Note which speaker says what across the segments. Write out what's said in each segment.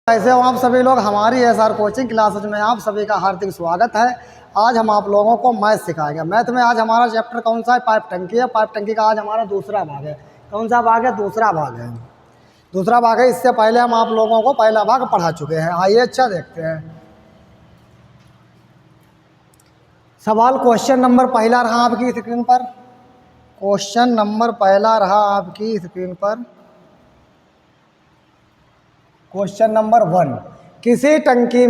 Speaker 1: कैसे हो आप सभी लोग। हमारी एसआर कोचिंग क्लासेज में आप सभी का हार्दिक स्वागत है। आज हम आप लोगों को मैथ सिखाएंगे। मैथ में आज हमारा चैप्टर कौन सा है? पाइप टंकी है। पाइप टंकी का आज हमारा दूसरा भाग है। कौन सा भाग है? दूसरा भाग है। दूसरा भाग है। इससे पहले हम आप लोगों को पहला भाग पढ़ा चुके हैं। आइए अच्छा देखते हैं। सवाल क्वेश्चन नंबर पहला रहा आपकी स्क्रीन पर। क्वेश्चन नंबर पहला रहा आपकी स्क्रीन पर। क्वेश्चन नंबर 1, किसी टंकी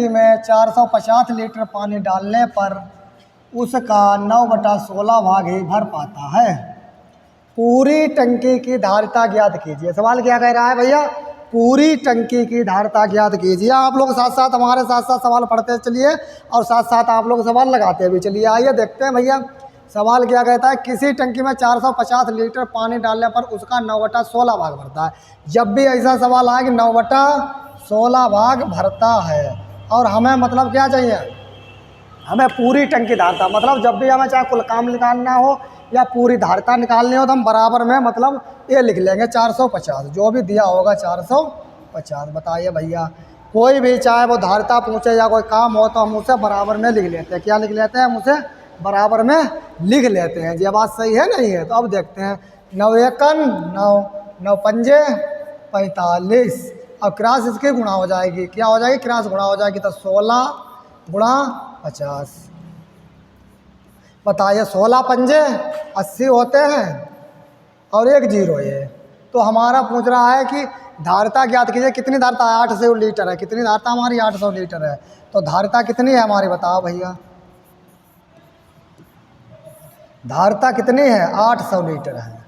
Speaker 1: में 450 लीटर पानी डालने पर उसका 9/16 भाग ही भर पाता है। पूरी टंकी की धारिता ज्ञात कीजिए। सवाल क्या कह रहा है भैया? पूरी टंकी की धारिता ज्ञात कीजिए। आप लोग साथ साथ हमारे साथ साथ सवाल पढ़ते चलिए और साथ साथ आप लोग सवाल लगाते भी चलिए। आइए देखते हैं भैया सवाल क्या कहता है। किसी टंकी में 450 लीटर पानी डालने पर उसका 9/16 भाग भरता है। जब भी ऐसा सवाल आए कि 9/16 भाग भरता है और हमें मतलब क्या चाहिए? हमें पूरी टंकी धारिता, मतलब जब भी हमें चाहे कुल काम निकालना हो या पूरी धारिता निकालनी हो तो हम बराबर में मतलब ये लिख लेंगे 450, जो भी दिया होगा 450। बताइए भैया, कोई भी चाहे वो धारिता पूछे या कोई काम हो तो हम उसे बराबर में लिख लेते हैं। क्या लिख लेते हैं? हम उसे बराबर में लिख लेते हैं। ये बात सही है नहीं है? तो अब देखते हैं। 9 एकन 9, 9 पंजे 45 और क्रॉस इसकी गुणा हो जाएगी। क्या हो जाएगी? क्रॉस गुणा हो जाएगी। तो 16 गुणा 50। बताइए 16 पंजे 80 होते हैं और एक जीरो ये। तो हमारा पूछ रहा है कि धारिता ज्ञात कीजिए। कितनी धारिता है? 800 लीटर है। कितनी धारिता हमारी? 800 लीटर है। तो धारिता कितनी है हमारी? बताओ भैया, धारिता कितनी है? 800 लीटर है।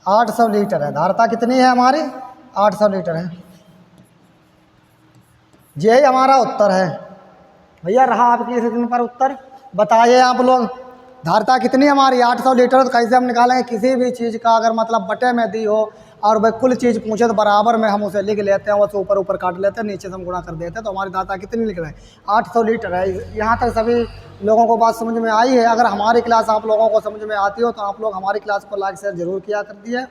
Speaker 1: 800 लीटर है धारिता। कितनी है हमारी? 800 लीटर है। यही हमारा उत्तर है भैया। रहा आपकी स्क्रीन पर उत्तर। बताइए आप लोग, धारिता कितनी हमारी? 800 लीटर। तो कैसे हम निकालेंगे? किसी भी चीज़ का अगर मतलब बटे में दी हो और वह कुल चीज़ पूछे तो बराबर में हम उसे लिख लेते हैं। वैसे ऊपर ऊपर काट लेते हैं, नीचे से हम गुणा कर देते हैं। तो हमारी धारिता कितनी लिख रहे हैं? 800 लीटर है। यहाँ तक सभी लोगों को बात समझ में आई है? अगर हमारी क्लास आप लोगों को समझ में आती हो तो आप लोग हमारी क्लास को लाइक शेयर जरूर किया कर दिए।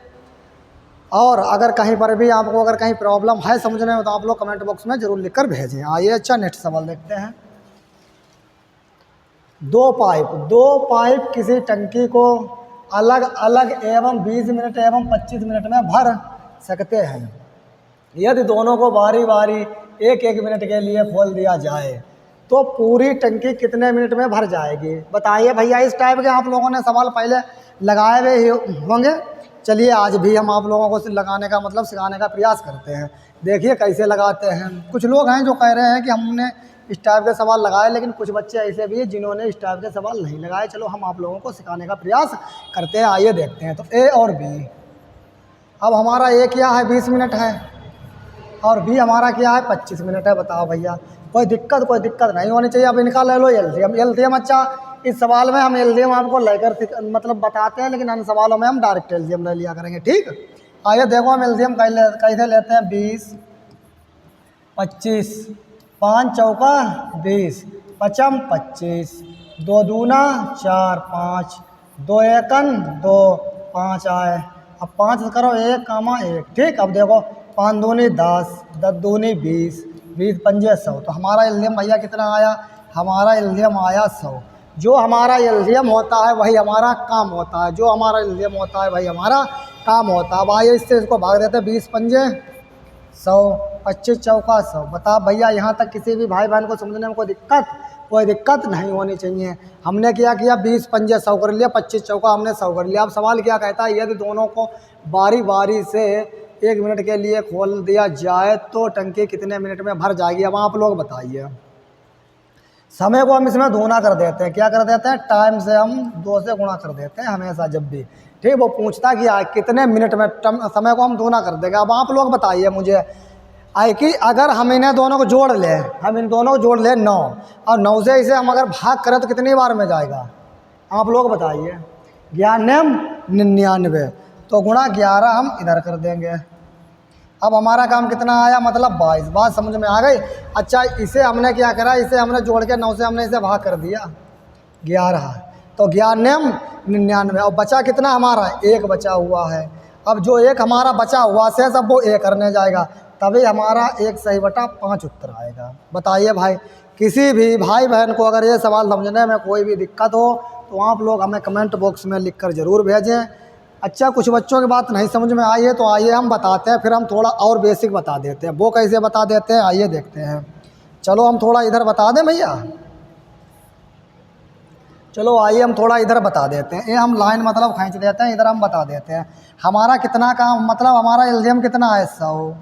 Speaker 1: और अगर कहीं पर भी आपको अगर कहीं प्रॉब्लम है समझने में तो आप लोग कमेंट बॉक्स में जरूर लिखकर भेजें। आइए अच्छा नेक्स्ट सवाल देखते हैं। दो पाइप किसी टंकी को अलग अलग एवं 20 मिनट एवं 25 मिनट में भर सकते हैं। यदि दोनों को बारी बारी एक एक मिनट के लिए खोल दिया जाए तो पूरी टंकी कितने मिनट में भर जाएगी? बताइए भैया। इस टाइप के आप लोगों ने सवाल पहले लगाए हुए होंगे। चलिए आज भी हम आप लोगों को लगाने का मतलब सिखाने का प्रयास करते हैं। देखिए कैसे लगाते हैं। कुछ लोग हैं जो कह रहे हैं कि हमने इस टाइप के सवाल लगाए, लेकिन कुछ बच्चे ऐसे भी हैं जिन्होंने इस टाइप के सवाल नहीं लगाए। चलो हम आप लोगों को सिखाने का प्रयास करते हैं। आइए देखते हैं। तो ए और बी। अब हमारा ए क्या है? 20 मिनट है और बी हमारा क्या है? 25 मिनट है। बताओ भैया, कोई दिक्कत नहीं होनी चाहिए। अब इनका ले लो एलसीएम। अच्छा, इस सवाल में हम एलसीएम आपको लेकर मतलब बताते हैं, लेकिन अन्य सवालों में हम डायरेक्ट एलसीएम ले लिया करेंगे। ठीक, आइए देखो हम एलसीएम कैसे लेते हैं। 20 25, 5 चौका 20, 5 25, 2 दूना 4 5, 2 एकन 2 5 आए। अब 5 करो 1 कामा 1। ठीक, अब देखो 5 दूनी 10, 10 दूनी 20, 20 पंजे 100। तो हमारा एलसीएम भैया कितना आया? हमारा एलसीएम आया 100। जो हमारा एलसीएम होता है वही हमारा काम होता है। जो हमारा एलसीएम होता है वही हमारा काम होता है। अब आइए इससे इसको भाग देते हैं। 20 पंजे 100, 25 चौका 100। बता भैया, यहाँ तक किसी भी भाई बहन को समझने में कोई दिक्कत नहीं होनी चाहिए। हमने क्या किया? 20 पंजे 100 कर लिया, 25 चौका हमने 100 कर लिया। अब सवाल क्या कहता है? यदि दोनों को बारी बारी से 1 मिनट के लिए खोल दिया जाए तो टंकी कितने मिनट में भर जाएगी? अब आप लोग बताइए। समय को हम इसमें दूना कर देते हैं। क्या कर देते हैं? टाइम से हम 2 से गुणा कर देते हैं हमेशा जब भी। ठीक, वो पूछता कि कितने मिनट में, समय को हम दूना कर देंगे। अब आप लोग बताइए मुझे कि अगर हम इन्हें दोनों को जोड़ लें, हम इन दोनों को जोड़ लें 9 और 9 से इसे हम अगर भाग करें तो कितनी बार में जाएगा? आप लोग बताइए। 99, तो गुणा 11 हम इधर कर देंगे। अब हमारा काम कितना आया? मतलब 22। बात समझ में आ गई? अच्छा, इसे हमने क्या करा? इसे हमने जोड़ के 9 से हमने इसे भाग कर दिया 11। तो 99, और बचा कितना हमारा? 1 बचा हुआ है। अब जो एक हमारा बचा हुआ शेष अब वो ए करने जाएगा, तभी हमारा 1/5 उत्तर आएगा। बताइए भाई, किसी भी भाई बहन को अगर ये सवाल समझने में कोई भी दिक्कत हो तो आप लोग हमें कमेंट बॉक्स में लिख कर ज़रूर भेजें। अच्छा, कुछ बच्चों की बात नहीं समझ में आई है तो आइए हम बताते हैं, फिर हम थोड़ा और बेसिक बता देते हैं। वो कैसे बता देते हैं आइए देखते हैं। चलो हम थोड़ा इधर बता दें भैया, चलो आइए हम थोड़ा इधर बता देते हैं। ये हम लाइन मतलब खींच देते हैं, इधर हम बता देते हैं हमारा कितना काम, मतलब हमारा एलजीएम कितना है 100।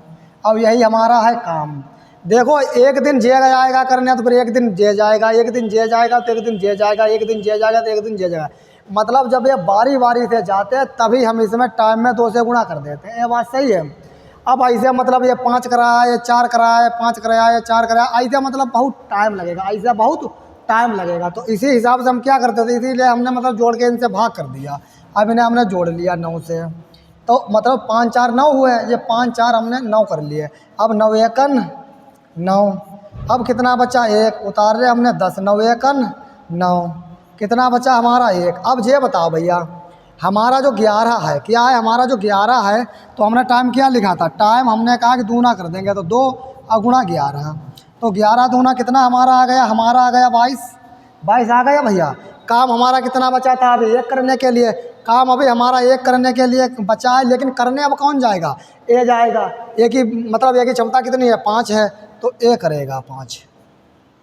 Speaker 1: अब यही हमारा है काम। देखो एक दिन जे आएगा करने तो फिर एक दिन जे जाएगा, एक दिन जे जाएगा तो एक दिन जे जाएगा, एक दिन जे जाएगा तो एक दिन जे जाएगा। मतलब जब ये बारी बारी से जाते हैं तभी हम इसमें टाइम में 2 से गुणा कर देते हैं। ये बात सही है। अब ऐसे मतलब ये 5 कराया, ये 4 कराया, 5 कराया, ये 4 कराया, ऐसे मतलब बहुत टाइम लगेगा, ऐसा बहुत टाइम लगेगा। तो इसी हिसाब से हम क्या करते थे, इसीलिए हमने मतलब जोड़ के इनसे भाग कर दिया। अब इन्हें हमने जोड़ लिया 9 से, तो मतलब 5 4 9 हुए, ये 5 4 हमने 9 कर लिए। अब 9 एकन 9, अब कितना बचा 1 उतार रहे हमने 10, 9 एकन 9, कितना बचा हमारा 1। अब ये बताओ भैया, हमारा जो 11 है क्या है, हमारा जो 11 है तो हमने टाइम क्या लिखा था, टाइम हमने कहा कि दूना कर देंगे, तो 2 गुणा 11, तो 11 दूना कितना हमारा आ गया, हमारा आ गया 22 आ गया भैया। काम हमारा कितना बचा था अभी 1 करने के लिए, काम अभी हमारा 1 करने के लिए बचा है, लेकिन करने अब कौन जाएगा, ए जाएगा। एक ही मतलब एक ही क्षमता कितनी है 5 है, तो ए करेगा 5,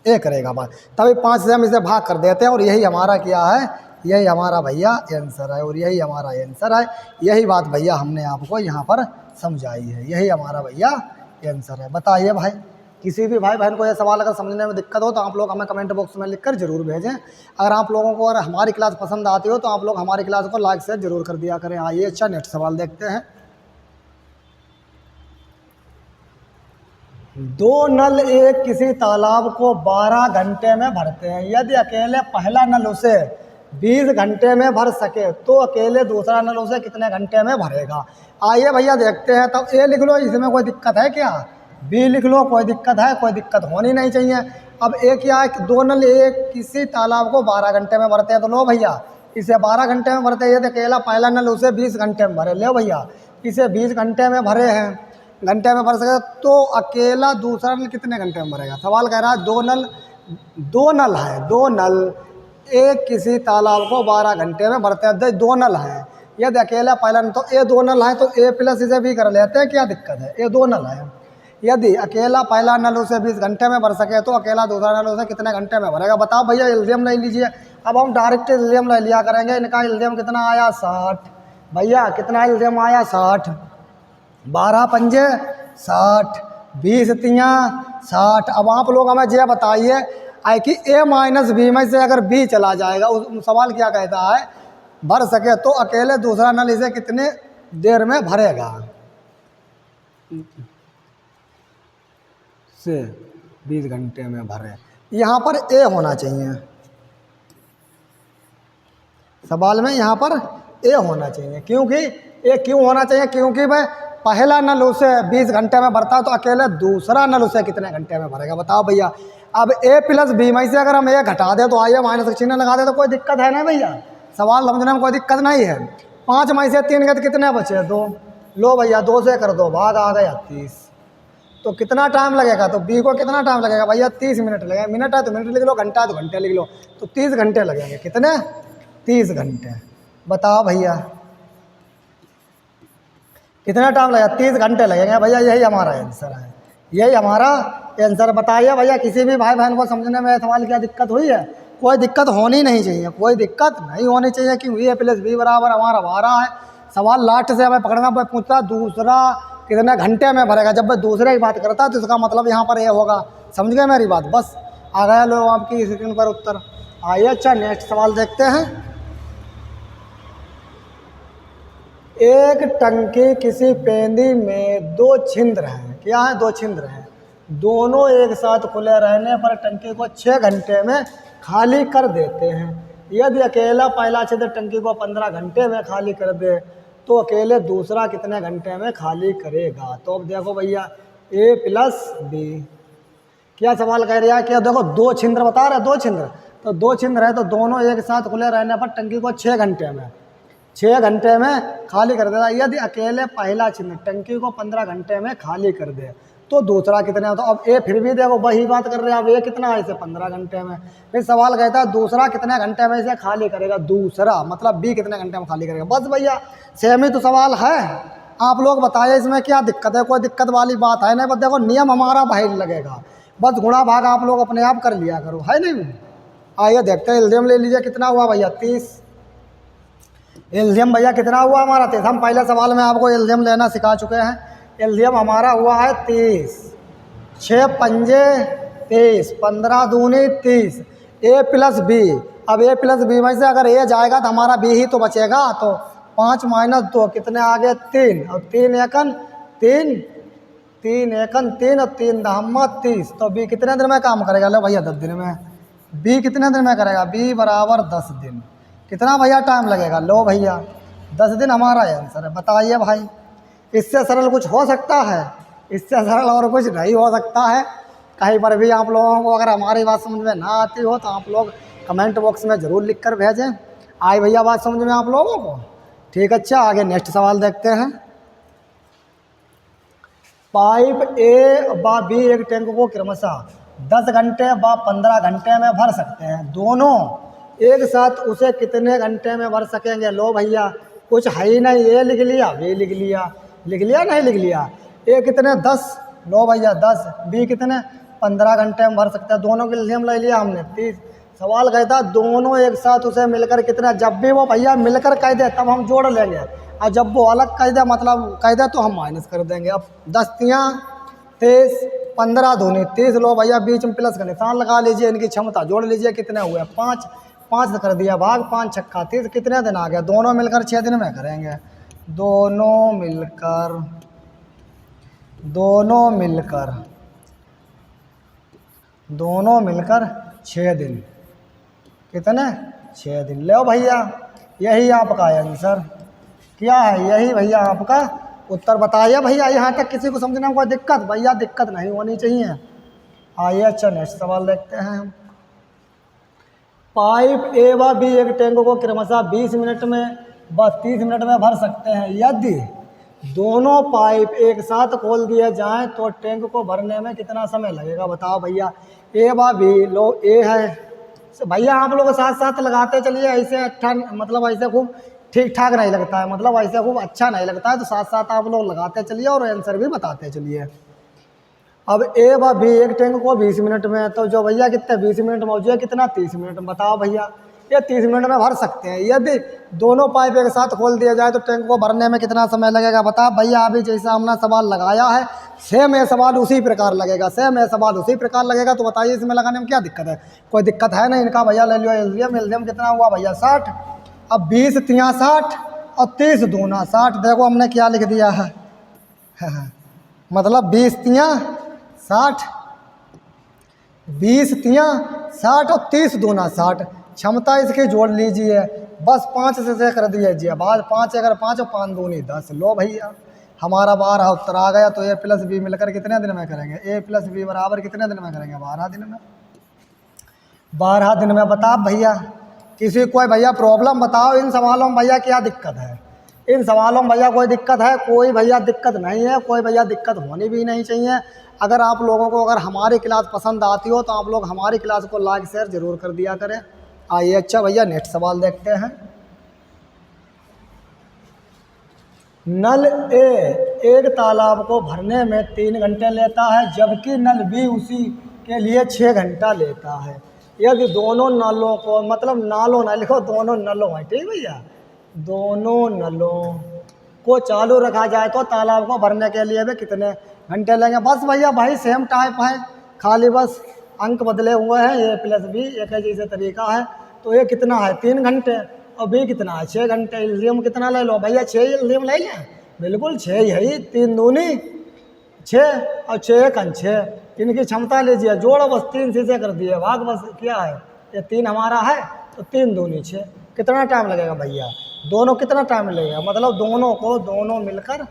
Speaker 1: ए करेगा 5, तभी 5 से हम इसे भाग कर देते हैं। और यही हमारा क्या है, यही हमारा भैया आंसर है, और यही हमारा आंसर है। यही बात भैया हमने आपको यहाँ पर समझाई है, यही हमारा भैया आंसर है। बताइए भाई, किसी भी भाई बहन को यह सवाल अगर समझने में दिक्कत हो तो आप लोग हमें कमेंट बॉक्स में लिखकर जरूर भेजें। अगर आप लोगों को अगर हमारी क्लास पसंद आती हो तो आप लोग हमारी क्लास को लाइक शेयर जरूर कर दिया करें। आइए अच्छा नेक्स्ट सवाल देखते हैं। 2 नल एक किसी तालाब को 12 घंटे में भरते हैं। यदि अकेले पहला नल उसे 20 घंटे में भर सके तो अकेले दूसरा नल उसे कितने घंटे में भरेगा। आइए भैया देखते हैं। तो ए लिख लो, इसमें कोई दिक्कत है क्या, बी लिख लो, कोई दिक्कत है, कोई दिक्कत होनी नहीं चाहिए। अब एक क्या है, 2 नल एक किसी तालाब को 12 घंटे में भरते हैं, तो लो भैया इसे 12 घंटे में भरते हैं। यदि अकेला पहला नल उसे 20 घंटे में भरे, लो भैया इसे 20 घंटे में भरे हैं, घंटे में भर सके तो अकेला दूसरा नल कितने घंटे में भरेगा। सवाल कह रहा है 2 नल है, 2 नल एक किसी तालाब को 12 घंटे में भरते हैं। 2 नल हैं, यदि अकेला पहला नल, तो ए 2 नल है तो ए प्लस इसे भी कर लेते हैं, क्या दिक्कत है, ए 2 नल है। यदि अकेला पहला नल उसे 20 घंटे में भर सके तो अकेला दूसरा नल उसे कितने घंटे में भरेगा। बताओ भैया, एलजीएम ले लीजिए। अब हम डायरेक्ट एलजीएम ले लिया करेंगे। इनका एलजीएम कितना आया 60, भैया कितना एलजीएम आया 60, 12 पंजे 60, 20 तियाँ 60। अब आप लोग हमें ये बताइए आई कि ए माइनस बी में से अगर बी चला जाएगा, उस सवाल क्या कहता है, भर सके तो अकेले दूसरा नल इसे कितने देर में भरेगा से 20 घंटे में भरे। यहाँ पर ए होना चाहिए सवाल में, यहाँ पर ए होना चाहिए। क्योंकि ए क्यों होना चाहिए, क्योंकि भाई पहला नल उसे 20 घंटे में भरता है तो अकेले दूसरा नल उसे कितने घंटे में भरेगा। बताओ भैया। अब ए प्लस बी में से अगर हम ए घटा दें तो आइए माइनस का चिन्ह लगा दे तो कोई दिक्कत है ना भैया, सवाल समझने में कोई दिक्कत नहीं है। 5 में से 3 गए तो कितने बचे 2, लो भैया 2 से कर दो भाग, आ गया 30। तो कितना टाइम लगेगा, तो बी को कितना टाइम लगेगा भैया 30 मिनट लगेगा। मिनट है तो मिनट लिख लो, घंटा है तो घंटे लिख लो, तो 30 घंटे लगेंगे। कितने 30 घंटे। बताओ भैया कितना टाइम लगेगा, 30 घंटे लगेंगे भैया। यही हमारा आंसर है, यही हमारा आंसर। बताइए भैया, किसी भी भाई बहन को समझने में सवाल क्या दिक्कत हुई है, कोई दिक्कत होनी नहीं चाहिए, कोई दिक्कत नहीं होनी चाहिए। क्योंकि ए प्लस बी बराबर हमारा 12 है। सवाल लास्ट से हमें पकड़ना पूछता दूसरा कितने घंटे में भरेगा। जब मैं दूसरे की बात करता तो इसका मतलब यहाँ पर ये होगा। समझ गए मेरी बात, बस आ गया लो आपकी स्क्रीन पर उत्तर। आइए अच्छा नेक्स्ट सवाल देखते हैं। एक टंकी किसी पेंदी में 2 छिद्र हैं। क्या है, 2 छिद्र हैं। दोनों एक साथ खुले रहने पर टंकी को 6 घंटे में खाली कर देते हैं। यदि अकेला पहला छिद्र टंकी को 15 घंटे में खाली कर दे तो अकेले दूसरा कितने घंटे में खाली करेगा। तो अब देखो भैया ए प्लस बी, क्या सवाल कह रहा है, क्या देखो 2 छिद्र बता रहे हैं, 2 छिद्र, तो 2 छिद्र है तो दोनों एक साथ खुले रहने पर टंकी को 6 घंटे में 6 घंटे में खाली कर देगा। यदि अकेले पहला चिन्ह टंकी को 15 घंटे में खाली कर दे तो दूसरा कितने होता। अब ए फिर भी देखो वही बात कर रहे हैं, अब ये कितना है इसे 15 घंटे में। फिर सवाल कहता है दूसरा कितने घंटे में इसे खाली करेगा, दूसरा मतलब बी कितने घंटे में खाली करेगा। बस भैया सेम ही तो सवाल है, आप लोग बताइए इसमें क्या दिक्कत है, कोई दिक्कत वाली बात है नहीं। बस देखो नियम हमारा बाहर लगेगा, बस गुणा भाग आप लोग अपने आप कर लिया करो, है नहीं। आइए देखते हैं, एलसीएम ले लीजिए, कितना हुआ भैया 30। एलसीएम भैया कितना हुआ हमारा 30। हम पहले सवाल में आपको एलसीएम लेना सिखा चुके हैं। एलसीएम हमारा हुआ है 30, 6 पंजे 30, 15 दूनी 30, ए प्लस बी। अब ए प्लस बी में से अगर ए जाएगा तो हमारा बी ही तो बचेगा, तो 5 माइनस 2 कितने आ गए 3, और 3 एकन 3, 3 एकन 3 और 3 दहम्मा 30। तो बी कितने दिन में काम करेगा, लो भैया 10 दिन में। बी कितने दिन में करेगा, बी बराबर 10 दिन। कितना भैया टाइम लगेगा, लो भैया 10 दिन हमारा आंसर है। बताइए भाई इससे सरल कुछ हो सकता है, इससे सरल और कुछ नहीं हो सकता है। कहीं पर भी आप लोगों को अगर हमारी बात समझ में ना आती हो तो आप लोग कमेंट बॉक्स में ज़रूर लिख कर भेजें। आई भैया बात समझ में आप लोगों को, ठीक। अच्छा आगे नेक्स्ट सवाल देखते हैं। पाइप ए व बी एक टैंक को क्रमशः 10 घंटे व 15 घंटे में भर सकते हैं, दोनों एक साथ उसे कितने घंटे में भर सकेंगे। लो भैया कुछ है ही नहीं, ये लिख लिया, ये लिख लिया, लिख लिया नहीं लिख लिया। ए कितने 10, लो भैया 10, बी कितने 15 घंटे में भर सकते हैं, दोनों के एलसीएम ले लिया हमने 30। सवाल कहता दोनों एक साथ उसे मिलकर कितना, जब भी वो भैया मिलकर कह दे तब हम जोड़ लेंगे, और जब वो अलग कह दे मतलब कह दे तो हम माइनस कर देंगे। अब 10 तियाँ 23, 15 दूनी 30, लो भैया बीच में प्लस का निशान लगा लीजिए, इनकी क्षमता जोड़ लीजिए, कितने हुए 5, 5 कर दिया भाग 5 छक्का 30, कितने दिन आ गया, दोनों मिलकर 6 दिन में करेंगे। दोनों मिलकर 6 दिन, कितने 6 दिन। लो भैया यही आपका आंसर क्या है, यही भैया आपका उत्तर। बताइए भैया यहाँ तक किसी को समझने में कोई दिक्कत, भैया दिक्कत नहीं होनी चाहिए। आइए अच्छा नेक्स्ट सवाल देखते हैं हम। पाइप ए व बी एक टैंक को क्रमशः 20 मिनट में व 30 मिनट में भर सकते हैं। यदि दोनों पाइप एक साथ खोल दिए जाएं तो टैंक को भरने में कितना समय लगेगा। बताओ भैया ए व बी, लो ए है भैया, आप लोग साथ साथ लगाते चलिए, ऐसे अच्छा मतलब ऐसे खूब ठीक ठाक नहीं लगता है, मतलब ऐसे खूब अच्छा नहीं लगता है, तो साथ साथ आप लोग लगाते चलिए और आंसर भी बताते चलिए। अब ए व बी एक टैंक को 20 मिनट में, तो जो भैया कितने 20 मिनट मौजूद है, कितना 30 मिनट में। बताओ भैया ये 30 मिनट में भर सकते हैं। यदि दोनों पाइप एक साथ खोल दिया जाए तो टैंक को भरने में कितना समय लगेगा। बताओ भैया अभी जैसा हमने सवाल लगाया है सेम ये सवाल उसी प्रकार लगेगा, सेम ये सवाल उसी प्रकार लगेगा। तो बताइए इसमें लगाने में क्या दिक्कत है, कोई दिक्कत है नहीं। इनका भैया ले लियो एलसीएम, एलसीएम कितना हुआ भैया 60। अब 20 तियाँ 60 और 30 दूना 60, देखो हमने क्या लिख दिया है मतलब 20 तियाँ 60, 20 तियाँ 60 और 30 दूना 60, क्षमता इसकी जोड़ लीजिए, बस 5 से कर दीजिए, बाद 5 अगर 5 और 5 दूनी 10। लो भैया हमारा 12 उत्तर आ गया। तो ए प्लस बी मिलकर कितने दिन में करेंगे, ए प्लस बी बराबर कितने दिन में करेंगे, 12 दिन में। 12 दिन में। बताओ भैया किसी कोई भैया प्रॉब्लम बताओ, इन सवालों में भैया क्या दिक्कत है, इन सवालों में भैया कोई दिक्कत है, कोई भैया दिक्कत नहीं है, कोई भैया दिक्कत होनी भी नहीं चाहिए। अगर आप लोगों को अगर हमारी क्लास पसंद आती हो तो आप लोग हमारी क्लास को लाइक शेयर जरूर कर दिया करें। आइए अच्छा भैया नेक्स्ट सवाल देखते हैं। नल ए एक तालाब को भरने में 3 घंटे लेता है, जबकि नल बी उसी के लिए 6 घंटा लेता है। यदि दोनों नलों को, मतलब नालों ना लिखो, दोनों नलों है, ठीक भैया, दोनों नलों को चालू रखा जाए तो तालाब को भरने के लिए भी कितने घंटे लेंगे। बस भैया भाई सेम टाइप है, खाली बस अंक बदले हुए हैं, ए प्लस बी एक जैसे तरीका है। तो ये कितना है 3 घंटे और बी कितना है 6 घंटे। एलसीएम कितना ले लो भैया 6 एलसीएम ले लें, बिल्कुल 6 ही है, 3 दूनी 6 और 6 एकन 6, इनकी क्षमता लीजिए, जोड़ो बस 3 से कर दिए भाग, बस क्या है ये 3 हमारा है तो 3 दूनी 6। कितना टाइम लगेगा भैया, दोनों कितना टाइम लगेगा, मतलब दोनों को दोनों मिलकर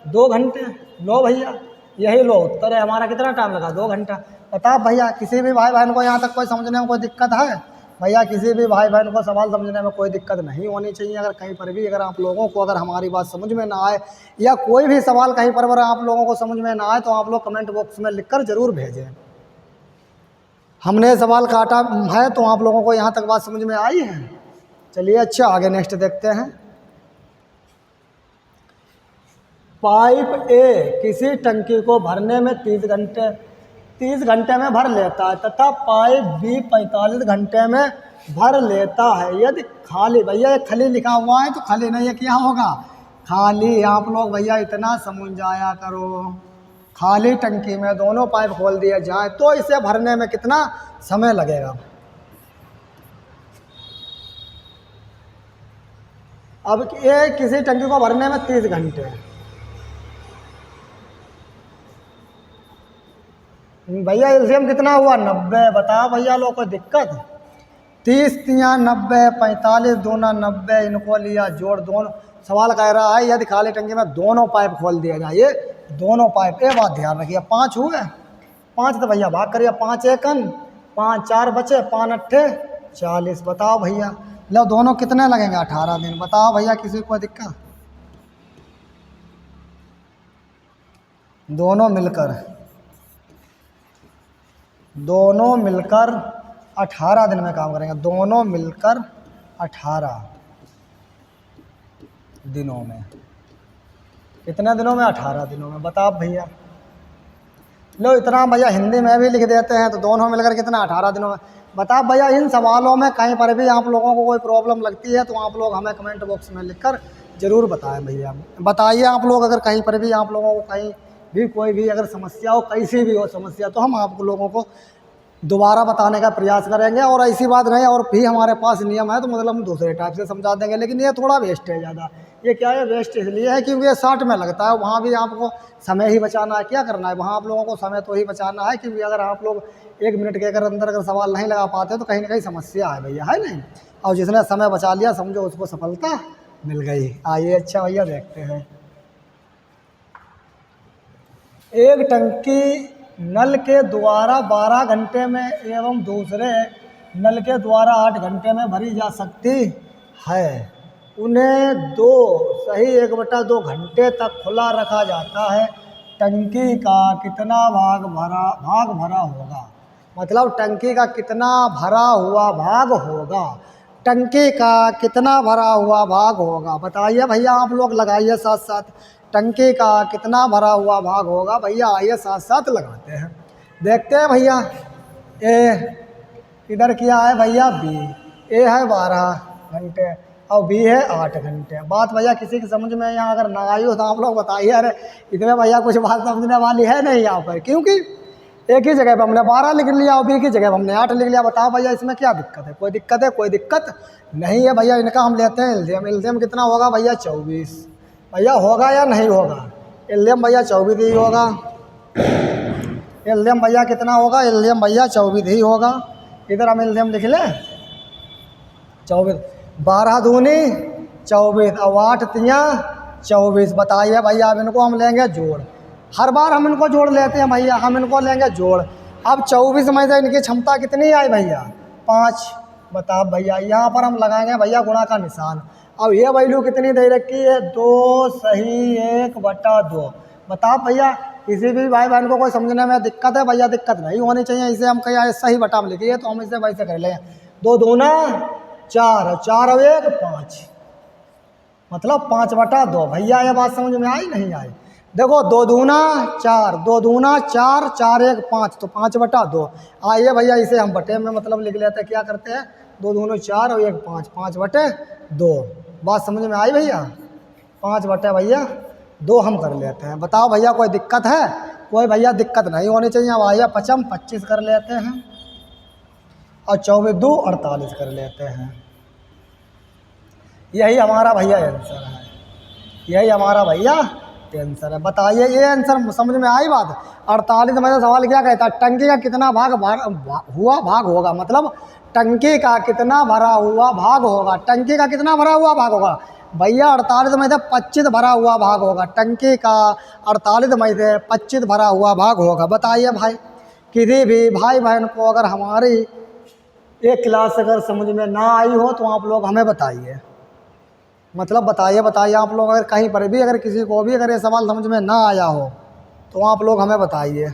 Speaker 1: 2 घंटे। लो भैया यही लो उत्तर है हमारा, कितना टाइम लगा 2 घंटा। बता भैया, किसी भी भाई बहन को यहाँ तक कोई समझने में कोई दिक्कत है? भैया किसी भी भाई बहन को सवाल समझने में कोई दिक्कत नहीं होनी चाहिए। अगर कहीं पर भी अगर आप लोगों को अगर हमारी बात समझ में ना आए या कोई भी सवाल कहीं पर अगर आप लोगों को समझ में ना आए तो आप लोग कमेंट बॉक्स में लिखकर ज़रूर भेजें। हमने सवाल काटा है तो आप लोगों को यहाँ तक बात समझ में आई है। चलिए अच्छा, आगे नेक्स्ट देखते हैं। पाइप ए किसी टंकी को भरने में 30 घंटे में भर लेता है तथा पाइप बी 45 घंटे में भर लेता है। यदि खाली, भैया ये खाली लिखा हुआ है तो खाली नहीं है, क्या होगा? खाली। आप लोग भैया इतना समझ जाया करो, खाली टंकी में दोनों पाइप खोल दिए जाए तो इसे भरने में कितना समय लगेगा? अब ये किसी टंकी को भरने में 30 घंटे, भैया एलसीएम कितना हुआ? 90। बताओ भैया लोग, कोई दिक्कत? 30 तिया 90, 45 दूना 90, इनको लिया जोड़। दोनों सवाल कह रहा है यदि खाली टंकी में दोनों पाइप खोल दिया जाए, ये दोनों पाइप, ये बात ध्यान रखिए। 5 हुए, 5 तो भैया भाग करिए, 5 एकन 5 4 बचे, 5 अट्ठे 40। बताओ भैया, लो दोनों कितने लगेंगे? 18 दिन। बताओ भैया, किसी को दिक्कत? दोनों मिलकर 18 दिन में काम करेंगे। दोनों मिलकर 18 दिनों में। कितने दिनों में? 18 दिनों में। बताओ भैया, लो इतना भैया हिंदी में भी लिख देते हैं तो दोनों मिलकर कितना? 18 दिनों में। बताओ भैया, इन सवालों में कहीं पर भी आप लोगों को कोई प्रॉब्लम लगती है तो आप लोग हमें कमेंट बॉक्स में लिखकर ज़रूर बताएं। भैया बताइए, आप लोग अगर कहीं पर भी आप लोगों को कहीं भी कोई भी अगर समस्या हो, कैसी भी हो समस्या, तो हम आप लोगों को दोबारा बताने का प्रयास करेंगे। और ऐसी बात नहीं, और भी हमारे पास नियम है तो मतलब हम दूसरे टाइप से समझा देंगे, लेकिन ये थोड़ा वेस्ट है ज़्यादा। ये क्या है, वेस्ट इसलिए है क्योंकि ये 60 में लगता है, वहाँ भी आपको समय ही बचाना है। क्या करना है वहाँ आप लोगों को? समय तो ही बचाना है, क्योंकि अगर आप लोग 1 मिनट के अंदर अगर सवाल नहीं लगा पाते तो कहीं ना कहीं समस्या है भैया, है नहीं? और जिसने समय बचा लिया समझो उसको सफलता मिल गई। आइए अच्छा भैया देखते हैं। एक टंकी नल के द्वारा 12 घंटे में एवं दूसरे नल के द्वारा 8 घंटे में भरी जा सकती है। उन्हें 1/2 घंटे तक खुला रखा जाता है। टंकी का कितना भाग भरा होगा? मतलब टंकी का कितना भरा हुआ भाग होगा? टंकी का कितना भरा हुआ भाग होगा? बताइए भैया, आप लोग लगाइए साथ साथ। टंकी का कितना भरा हुआ भाग होगा? भैया आइए साथ साथ लगाते हैं, देखते हैं भैया। ए इधर क्या है भैया? बी। ए है 12 घंटे और बी है 8 घंटे। बात भैया किसी की समझ में यहाँ अगर ना आई हो तो आप लोग बताइए। अरे इसमें भैया कुछ बात समझने वाली है नहीं यहाँ पर, क्योंकि एक ही जगह पर हमने 12 लिख लिया और बी की जगह पर हमने 8 लिख लिया। बताओ भैया इसमें क्या दिक्कत है? कोई दिक्कत है? कोई दिक्कत नहीं है भैया। इनका हम लेते हैं एलसीएम। एलसीएम कितना होगा भैया? 24। भैया होगा या नहीं होगा? एलसीएम भैया 24 ही होगा। एलसीएम भैया कितना होगा? एलसीएम भैया 24 ही होगा। इधर हम एलसीएम लिख लें 24। 12 दूनी 24 और 8 तिया 24। बताइए भैया, अब इनको हम लेंगे जोड़। हर बार हम इनको जोड़ लेते हैं भैया, हम इनको लेंगे जोड़। अब 24 में से इनकी क्षमता कितनी आई भैया? 5। बताओ भैया, यहाँ पर हम लगाएंगे भैया गुणा का निशान। अब ये वैल्यू कितनी दे रखी है? 2 सही 1/2। बताओ भैया, किसी भी भाई बहन को कोई समझने में दिक्कत है? भैया दिक्कत नहीं होनी चाहिए। इसे हम कहीं सही बटा में लिखिए तो हम इसे वैसे कर लें। 2 दूना 4, 4 और 1 5, मतलब 5/2। भैया ये बात समझ में आई नहीं आई? देखो 2 दूना 4, 2 दूना 4, 4 1 5, तो 5/2। आइए भैया इसे हम बटे में मतलब लिख लेते हैं। क्या करते हैं? 2 दूना 4 और 1 5, 5/2। बात समझ में आई भैया? 5/2 हम कर लेते हैं। बताओ भैया कोई दिक्कत है? कोई भैया दिक्कत नहीं होनी चाहिए। अब आइए 5 25 कर लेते हैं और 24 2 48 कर लेते हैं। यही हमारा भैया आंसर है। यही हमारा भैया आंसर है। बताइए ये आंसर समझ में आई बात? 48 में सवाल क्या कहता है? टंकी का कितना भाग होगा? मतलब टंकी का कितना भरा हुआ भाग होगा? टंकी का कितना भरा हुआ भाग होगा भैया? 48 में से 25 भरा हुआ भाग होगा। टंकी का 48 में से 25 भरा हुआ भाग होगा। बताइए भाई, किसी भी भाई बहन को अगर हमारी एक क्लास अगर समझ में ना आई हो तो आप लोग हमें बताइए, मतलब बताइए आप लोग, अगर कहीं पर भी अगर किसी को भी अगर ये सवाल समझ में ना आया हो तो आप लोग हमें बताइए।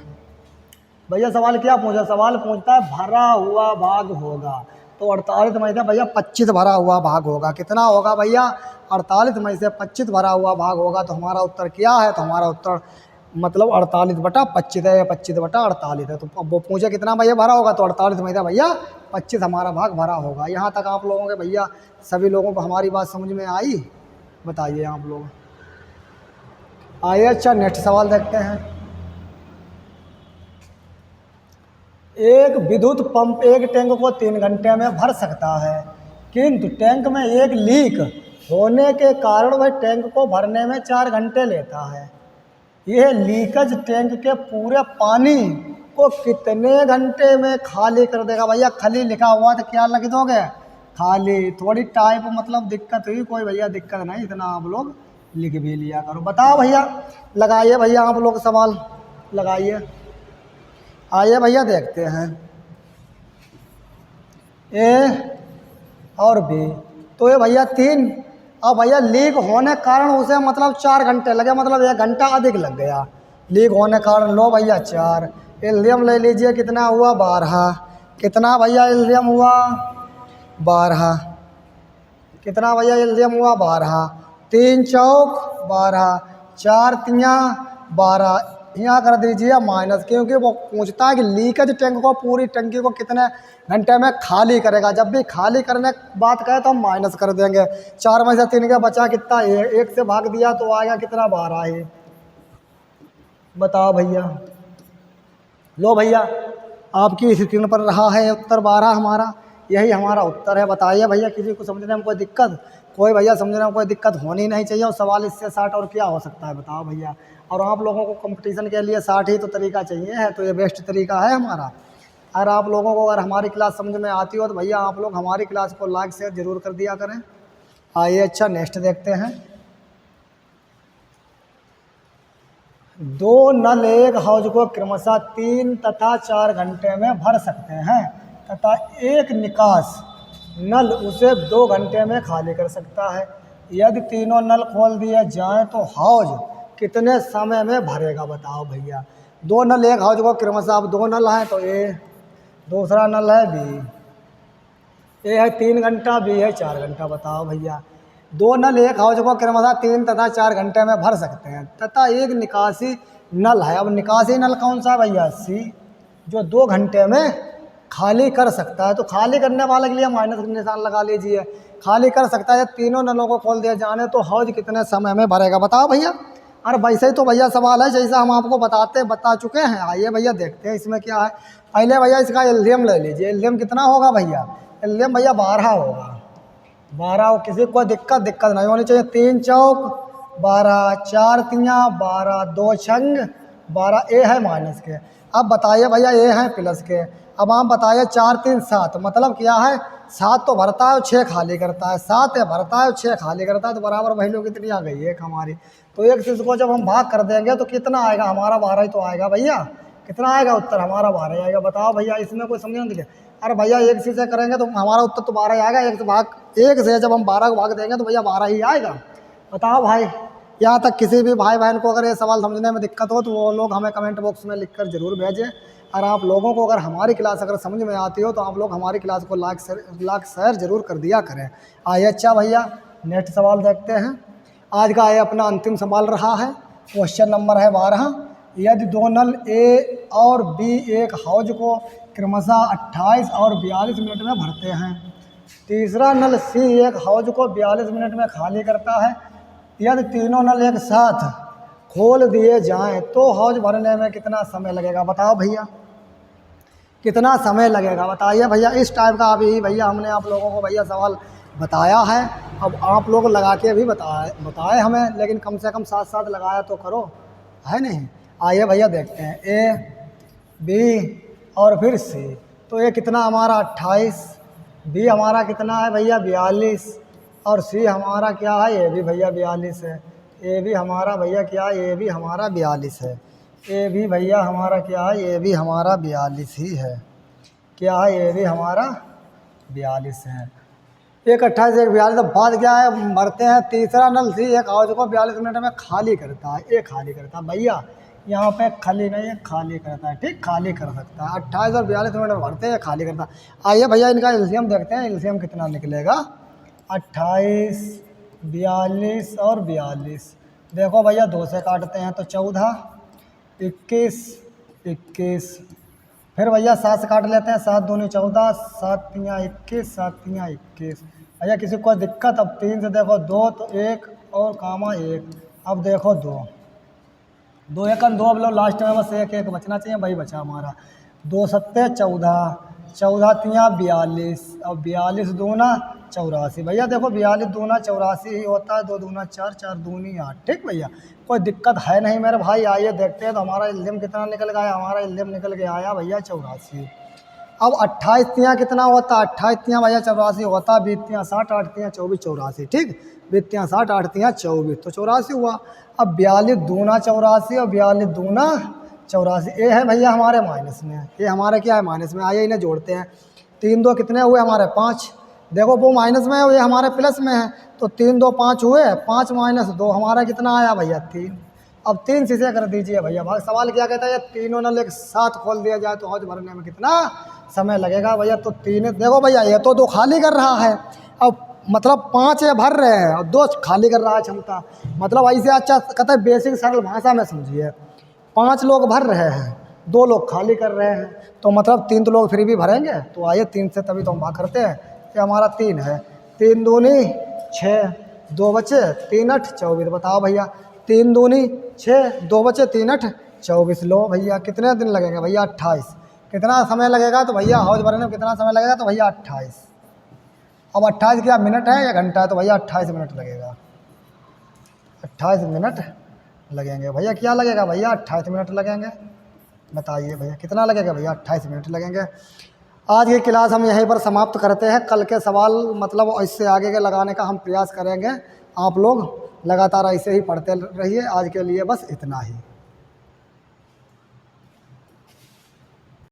Speaker 1: भैया सवाल क्या पूछा, सवाल पूछता है भरा हुआ भाग होगा, तो 48 में से भैया 25 भरा हुआ भाग होगा, कितना होगा भैया 48 में से 25 भरा हुआ भाग होगा, तो हमारा उत्तर क्या है, तो हमारा उत्तर मतलब 48/25 है, या 25/48 है। तो अब वो पूछे कितना भैया भरा होगा, तो 48 में से भैया 25 हमारा भाग भरा होगा। यहाँ तक आप लोगों के भैया सभी लोगों को हमारी बात समझ में आई, बताइए आप लोग। आइए अच्छा नेक्स्ट सवाल देखते हैं। एक विद्युत पंप एक टैंक को 3 घंटे में भर सकता है, किंतु टैंक में एक लीक होने के कारण वह टैंक को भरने में 4 घंटे लेता है। यह लीकेज टैंक के पूरे पानी को कितने घंटे में खाली कर देगा? भैया खाली लिखा हुआ तो क्या लिख दोगे, खाली। थोड़ी टाइप मतलब दिक्कत हुई, कोई भैया दिक्कत नहीं, इतना आप लोग लिख भी लिया करो। बताओ भैया, लगाइए भैया आप लोग सवाल लगाइए। आइए भैया देखते हैं, ए और बी, तो ये भैया 3। अब भैया लीक होने के कारण उसे मतलब 4 घंटे लगे, मतलब 1 घंटा अधिक लग गया लीक होने के कारण। लो भैया 4, एल्सियम ले लीजिए, कितना हुआ 12, कितना भैया एल्सियम हुआ 12, कितना भैया एल्सियम हुआ 12, 3 चौक 12, 4 तियाँ 12, यहाँ कर दीजिए माइनस, क्योंकि वो पूछता है कि लीकेज टैंक को पूरी टंकी को कितने घंटे में खाली करेगा। जब भी खाली करने की बात कहे तो हम माइनस कर देंगे। 4 में से 3 का बचा कितना, 1 से भाग दिया तो आएगा कितना 12 ही। बताओ भैया, लो भैया आपकी स्क्रीन पर रहा है उत्तर 12 हमारा, यही हमारा उत्तर है। बताइए भैया, किसी को समझने में कोई दिक्कत? कोई भैया समझने में कोई दिक्कत होनी नहीं चाहिए, और सवाल इससे 60 और क्या हो सकता है, बताओ भैया। और आप लोगों को कंपटीशन के लिए 60 ही तो तरीका चाहिए है, तो ये बेस्ट तरीका है हमारा। अगर आप लोगों को अगर हमारी क्लास समझ में आती हो तो भैया आप लोग हमारी क्लास को लाइक शेयर जरूर कर दिया करें। आइए अच्छा नेक्स्ट देखते हैं। 2 नल एक हौज को क्रमशः 3 तथा 4 घंटे में भर सकते हैं, तथा एक निकास नल उसे 2 घंटे में खाली कर सकता है। यदि तीनों नल खोल दिए जाएं तो हौज कितने समय में भरेगा? बताओ भैया। 2 नल एक हौज को क्रमशः, अब 2 नल हैं तो ए, दूसरा नल है बी, ए है 3 घंटा, बी है 4 घंटा। बताओ भैया, 2 नल एक हौज को क्रमशः 3 तथा 4 घंटे में भर सकते हैं, तथा एक निकासी नल है। अब निकासी नल कौन सा भैया? सी, जो 2 घंटे में खाली कर सकता है। तो खाली करने वाले के लिए माइनस का निशान लगा लीजिए। खाली कर सकता है, तीनों नलों को खोल दिए जाने तो हौज कितने समय में भरेगा? बताओ भैया। अरे वैसे ही तो भैया सवाल है जैसा हम आपको बता चुके हैं। आइए भैया देखते हैं इसमें क्या है। पहले भैया इसका एल्सियम ले लीजिए। एल्सियम कितना होगा भैया? एल्सियम भैया 12 होगा। 12 हो, किसी को दिक्कत नहीं होनी चाहिए। 3 चौक 12, 4 तियाँ 12, 2 छंग 12, ए है माइनस के। अब बताइए भैया, ए है प्लस के। अब आप बताइए 4 3 7, मतलब क्या है? 7 तो भरता है और 6 खाली करता है। 7 है भरता है और 6 खाली करता है, तो बराबर वैल्यू कितनी आ गई? 1 हमारी। तो एक चीज़ को जब हम भाग कर देंगे तो कितना आएगा? हमारा 12 ही तो आएगा भैया। कितना आएगा उत्तर? हमारा 12 आएगा। बताओ भैया, इसमें कोई समझ नहीं दिखे। अरे भैया एक से करेंगे तो हमारा उत्तर तो 12 ही आएगा। एक से जब हम 12 को भाग देंगे तो भैया 12 ही आएगा। बताओ भाई। यहाँ तक किसी भी भाई बहन को अगर ये सवाल समझने में दिक्कत हो तो वो लोग हमें कमेंट बॉक्स में लिखकर जरूर भेजें। और आप लोगों को अगर हमारी क्लास अगर समझ में आती हो तो आप लोग हमारी क्लास को लाइक शेयर जरूर कर दिया करें। आइए अच्छा भैया नेक्स्ट सवाल देखते हैं। आज का ये अपना अंतिम सवाल रहा है। क्वेश्चन नंबर है 12। यदि 2 नल ए और बी एक हौज को क्रमशः 28 और 42 मिनट में भरते हैं, तीसरा नल सी एक हौज को 42 मिनट में खाली करता है, यदि तीनों नल एक साथ खोल दिए जाएं तो हौज भरने में कितना समय लगेगा? बताओ भैया, कितना समय लगेगा? बताइए भैया। इस टाइप का अभी भैया हमने आप लोगों को भैया सवाल बताया है। अब आप लोग लगा के भी बताए हमें, लेकिन कम से कम साथ साथ लगाया तो करो, है नहीं? आइए भैया देखते हैं। ए बी और फिर सी, तो ये कितना हमारा 28, बी हमारा कितना है भैया 42, और सी हमारा क्या है? ये भी भैया 42 है। ए भी हमारा भैया क्या है? ये भी हमारा 42 है। ये भी भैया हमारा क्या है, ये भी हमारा 42 ही है। क्या है, ये भी हमारा 42 है। एक 28 एक 42। अब बात क्या है, मरते हैं तीसरा नल सी एक आउट को 42 मिनट में खाली करता है, ये खाली करता है भैया। यहाँ पे खाली नहीं है, खाली करता है, ठीक, खाली कर सकता है। 28 और 42 मिनट में भरते हैं, खाली करता है। आइए भैया इनका एलसीएम देखते हैं, एलसीएम कितना निकलेगा। 28, 42 और 42। देखो भैया 2 से काटते हैं तो 14, 21, 21। फिर भैया 7 से काट लेते हैं, 7 दूनी 14, 7 तियाँ 21, 7 तियाँ 21। भैया किसी को दिक्कत, अब 3 से देखो 2 तो 1 और कामा 1, अब देखो 2, 2 एकन 2, अब लो लास्ट में बस 1 1 बचना चाहिए, वही बचा हमारा। 2 सत्ते 14, 14 तियाँ 42, अब 42 दूना 84। भैया देखो 42 दूना 84 ही होता है, 2 दूना 4, 4 दूनी 8, ठीक भैया, कोई दिक्कत है नहीं मेरे भाई। आइए देखते हैं तो हमारा इल्ज़म कितना निकल गया। हमारा इल्ज़म निकल के आया भैया 84। अब 28 तियाँ कितना होता, 28 तियाँ भैया 84 होता, 20 तियाँ 60, 8 तियाँ 24, 84, ठीक, 20 तियाँ 60, 8 तियाँ 24, तो 84 हुआ। अब 42 दूना 84 और 42 दूना 84, ये है भैया हमारे माइनस में, ये हमारे क्या है, माइनस में। आइए इन्हें जोड़ते हैं। 3 2 कितने हुए हमारे, 5। देखो वो माइनस में है, ये हमारे प्लस में है, तो 3 2 5 हुए, 5 माइनस 2 हमारा कितना आया भैया, 3। अब 3 शीशे कर दीजिए भैया। भाई सवाल क्या कहता है, ये तीनों नल एक साथ खोल दिया जाए तो हौज भरने में कितना समय लगेगा भैया। तो 3, देखो भैया ये तो 2 खाली कर रहा है, अब मतलब 5 ये भर रहे हैं और 2 खाली कर रहा है क्षमता। मतलब ऐसे अच्छा कहता है, बेसिक सरल भाषा में समझिए, 5 लोग भर रहे हैं, 2 लोग खाली कर रहे हैं, तो मतलब 3 तो लोग फिर भी भरेंगे। तो आइए 3 से तभी तो हम भाग करते हैं, ये हमारा 3 है। 3 दूनी 6, 2 बचे 3 8 24। बताओ भैया, 3 दूनी 6, 2 बचे 3 8 24। लो भैया कितने दिन लगेंगे भैया, 28। कितना समय लगेगा तो भैया हौज भरने में कितना समय लगेगा, तो भैया 28। अब 28 क्या मिनट है या घंटा है, तो भैया 28 मिनट लगेगा, 28 मिनट लगेंगे भैया। क्या लगेगा भैया, 28 मिनट लगेंगे। बताइए भैया कितना लगेगा भैया, 28 मिनट लगेंगे। आज की क्लास हम यहीं पर समाप्त करते हैं। कल के सवाल मतलब इससे आगे के लगाने का हम प्रयास करेंगे। आप लोग लगातार ऐसे ही पढ़ते रहिए। आज के लिए बस इतना ही।